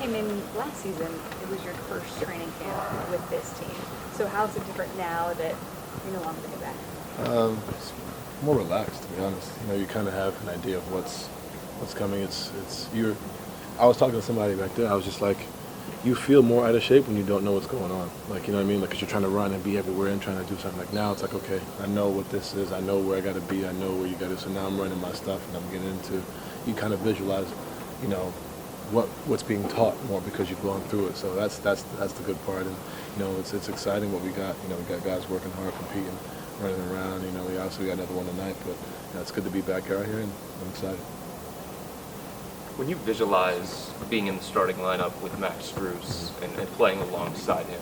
came in last season, it was your first training camp with this team. So how's it different now that you're no longer going back? It's more relaxed, to be honest. You kind of have an idea of what's coming. I was talking to somebody back there. I was just like, you feel more out of shape when you don't know what's going on. Like, you know what I mean? Like, 'cause you're trying to run and be everywhere and trying to do something. Like, now it's like, okay, I know what this is. I know where I got to be. I know where you got to. So now I'm running my stuff and I'm getting into. You kind of visualize, what's being taught more because you've gone through it. So that's the good part. And it's exciting what we got. We got guys working hard, competing, running around. We obviously got another one tonight, but it's good to be back out here, and I'm excited. When you visualize being in the starting lineup with Max Strus and playing alongside him,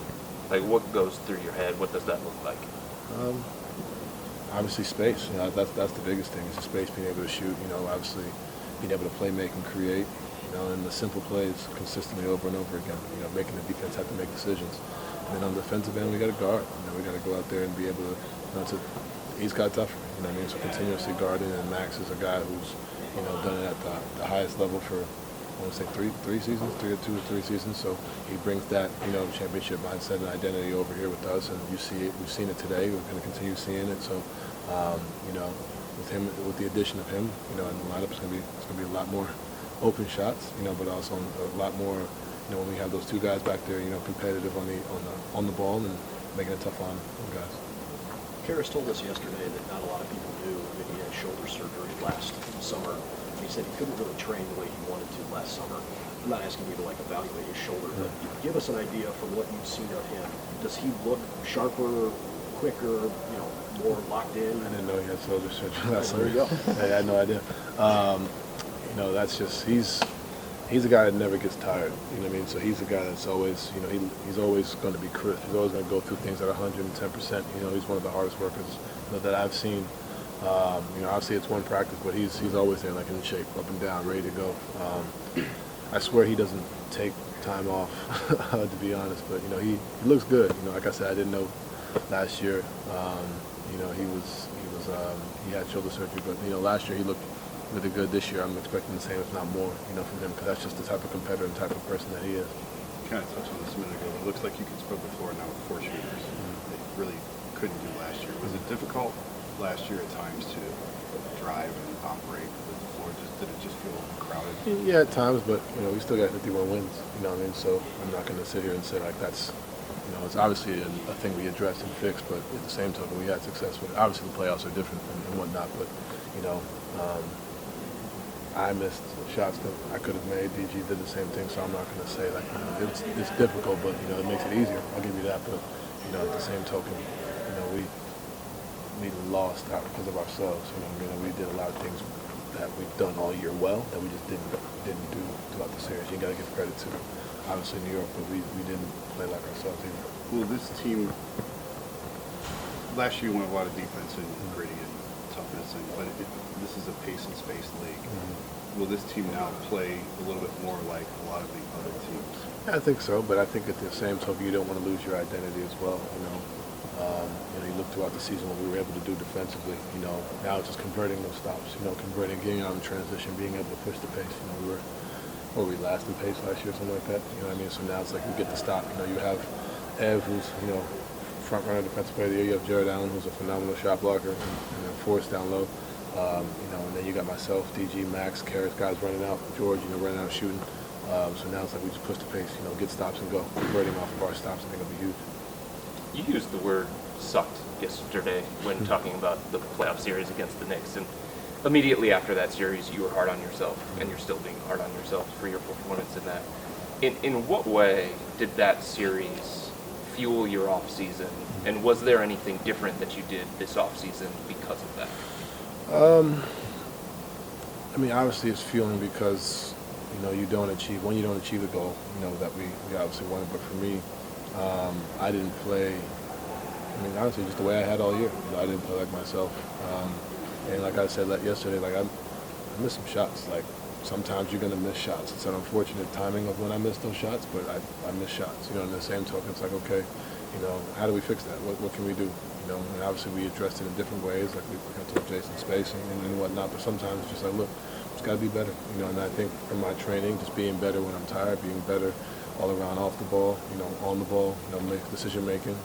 like what goes through your head? What does that look like? Obviously space. That's the biggest thing. Is the space, being able to shoot. Obviously being able to play, make, and create. And the simple plays consistently over and over again. Making the defense have to make decisions. And then on the defensive end, we got to guard. We got to go out there and be able to. He's got tougher. So continuously guarding, and Max is a guy who's done it at the highest level for, I want to say three seasons, 2 or 3 seasons. So he brings that, championship mindset and identity over here with us, and you see it. We've seen it today. We're going to continue seeing it. So, with the addition of him, and the lineup is going to be a lot more open shots, but also a lot more, when we have those two guys back there, competitive on the ball and making it tough on guys. Karras told us yesterday that not a lot of people knew that he had shoulder surgery last summer. He said he couldn't really train the way he wanted to last summer. I'm not asking you to evaluate his shoulder, but give us an idea from what you've seen of him. Does he look sharper, quicker, more locked in? I didn't know he had shoulder surgery last summer. There you go. I had no idea. That's just he's a guy that never gets tired. So he's a guy that's always, he's always going to be crisp. He's always going to go through things at 110%. He's one of the hardest workers that I've seen. Obviously it's one practice, but he's always there, in shape, up and down, ready to go. I swear he doesn't take time off, to be honest. But he looks good. Like I said, I didn't know last year. He had shoulder surgery, but last year he looked really good. This year I'm expecting the same, if not more, from him, because that's just the type of competitor and type of person that he is. Kind of touched on this a minute ago. It looks like you can spread the floor now with 4 shooters. They really couldn't do last year. Was it difficult last year at times to drive and operate with the floor? Did it just feel crowded? Yeah, at times, but we still got 51 wins. So I'm not going to sit here and say it's obviously a thing we addressed and fixed, but at the same token, we had success with it. Obviously, the playoffs are different and whatnot, but I missed shots that I could have made. DG did the same thing, so I'm not going to say it's difficult, but it makes it easier. I'll give you that, but at the same token, we lost out because of ourselves. We did a lot of things that we've done all year well that we just didn't do throughout the series. You got to give credit to obviously New York, but we didn't play like ourselves either. Well, this team last year went a lot of defense and gritty and toughness, but this is a pace and space league. Mm-hmm. Will this team now play a little bit more like a lot of the other teams? Yeah, I think so, but I think at the same token, you don't want to lose your identity as well. You look throughout the season what we were able to do defensively. Now it's just converting those stops. Getting out in transition, being able to push the pace. Were we last in pace last year, something like that? So now it's like we get the stop. You have Ev, who's front runner defensive player of the year. You have Jared Allen, who's a phenomenal shot blocker, and then Forrest down low. And then you got myself, DG, Max, Karras, guys running out, George, running out shooting. So now it's like we just push the pace, get stops and go. Converting off of our stops, I think will be huge. You used the word sucked yesterday when talking about the playoff series against the Knicks, and immediately after that series, you were hard on yourself, and you're still being hard on yourself for your performance in that. In what way did that series fuel your off season, and was there anything different that you did this off season because of that? Obviously it's fueling because you don't achieve the goal that we obviously wanted. But for me, I didn't play. Honestly, just the way I had all year. I didn't play like myself. And like I said yesterday, I missed some shots. Sometimes you're going to miss shots. It's an unfortunate timing of when I missed those shots, but I missed shots. In the same token, it's like, okay, how do we fix that? What can we do? And obviously we addressed it in different ways, like we got to Jason spacing and whatnot, but sometimes it's just like, look, just got to be better, you know. And I think from my training, just being better when I'm tired, being better all around off the ball, you know, on the ball, you know, make decision making.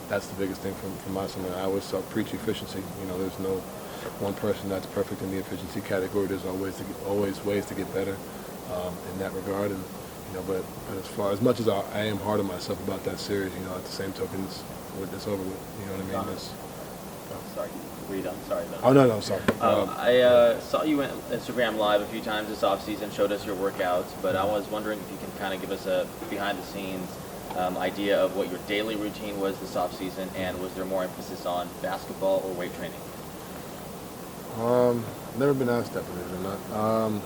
That's the biggest thing from my side. I always preach efficiency. You know, there's no one person that's perfect in the efficiency category. There's always ways to get better in that regard. And you know, but as far as much as I am hard on myself about that series, you know, at the same token, it's over with. You know what I mean? Sorry, were you done? Sorry. Ben. Oh no, sorry. I saw you went Instagram Live a few times this offseason, showed us your workouts, but I was wondering if you can kind of give us a behind-the-scenes idea of what your daily routine was this offseason, and was there more emphasis on basketball or weight training? Never been asked that, believe it or not.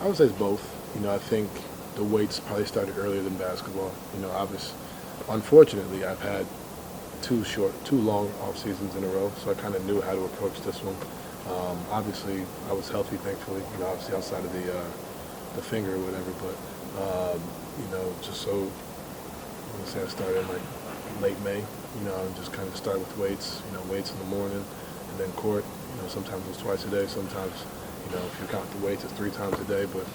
I would say it's both. You know, I think the weights probably started earlier than basketball. You know, unfortunately, I've had two long off seasons in a row, so I kind of knew how to approach this one. Obviously, I was healthy, thankfully. You know, obviously outside of the finger or whatever, but you know, just so I'm gonna say I started in like late May. You know, and just kind of start with weights. You know, weights in the morning, and then court. You know, sometimes it was twice a day. Sometimes, you know, if you count the weights, it's 3 times a day. But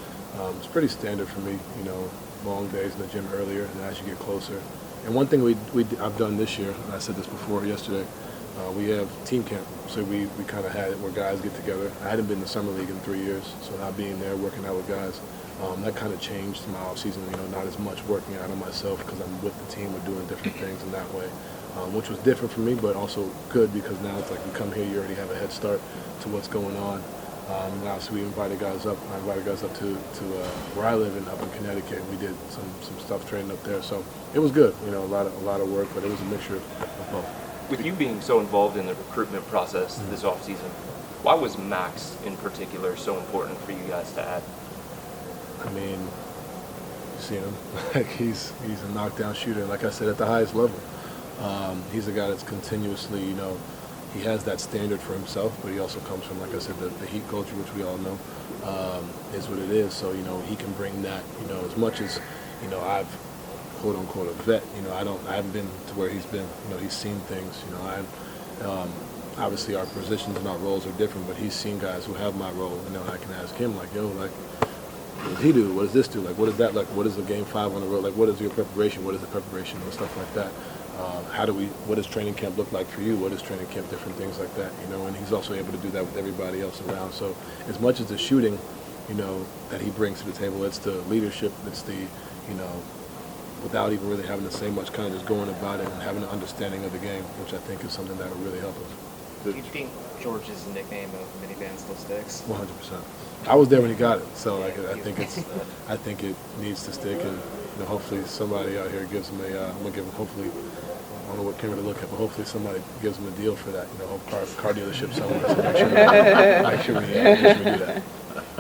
it's pretty standard for me. You know, long days in the gym earlier, and as you get closer. And one thing I've done this year, and I said this before yesterday, we have team camp. So we kind of had it where guys get together. I hadn't been in the summer league in 3 years, so now being there, working out with guys, that kind of changed my off season. You know, not as much working out on myself because I'm with the team. We're doing different things in that way, which was different for me, but also good because now it's like you come here, you already have a head start to what's going on. And obviously we invited guys up. I invited guys up to where I live up in Connecticut. We did some stuff training up there, so it was good. You know, a lot of work, but it was a mixture of both. With you being so involved in the recruitment process this offseason, why was Max in particular so important for you guys to add? I mean, you see him. Like he's a knockdown shooter. Like I said, at the highest level, he's a guy that's continuously, you know, he has that standard for himself, but he also comes from, like I said, the Heat culture, which we all know is what it is. So, you know, he can bring that, you know, as much as, you know, I've, quote unquote, a vet, you know, I haven't been to where he's been. You know, he's seen things, you know, obviously our positions and our roles are different, but he's seen guys who have my role, and then I can ask him, like, yo, like, what does he do? What does this do? Like, what is that? Like, what is the game 5 on the road? Like, what is your preparation? What is the preparation and stuff like that? What does training camp look like for you? What is training camp? Different things like that, you know, and he's also able to do that with everybody else around. So as much as the shooting, you know, that he brings to the table, it's the leadership, it's the, you know, without even really having to say much, kind of just going about it and having an understanding of the game, which I think is something that would really help us. Do you think George's nickname of Minivan still sticks? 100%. I was there when he got it, so like I think it needs to stick, and you know, hopefully somebody out here gives him I'm gonna give him, hopefully, I don't know what camera to look at, but hopefully somebody gives him a deal for that. You know, car dealership somewhere. So make sure we do that.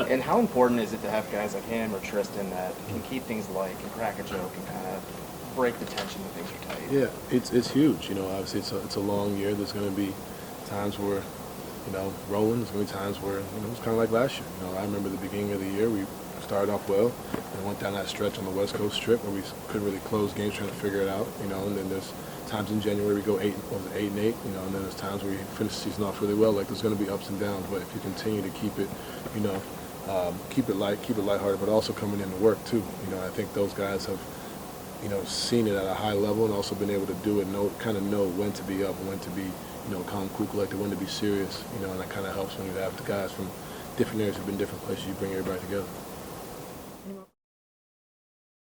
And how important is it to have guys like him or Tristan that can keep things light, can crack a joke, and kind of break the tension when things are tight? Yeah, it's huge. You know, obviously it's a long year. There's going to be times where, you know, rolling. There's going to be times where, you know, it's kind of like last year. You know, I remember the beginning of the year, we started off well and went down that stretch on the West Coast Strip where we couldn't really close games trying to figure it out, you know, and then there's times in January we go 8 and 8, you know, and then there's times where you finish the season off really well. Like, there's going to be ups and downs, but if you continue to keep it, you know, keep it lighthearted, but also coming in to work too. You know, I think those guys have, you know, seen it at a high level and also been able to do it, know when to be up and when to be, you know, calm, cool, collected, when to be serious, you know, and that kind of helps when you have the guys from different areas who've been different places. You bring everybody together.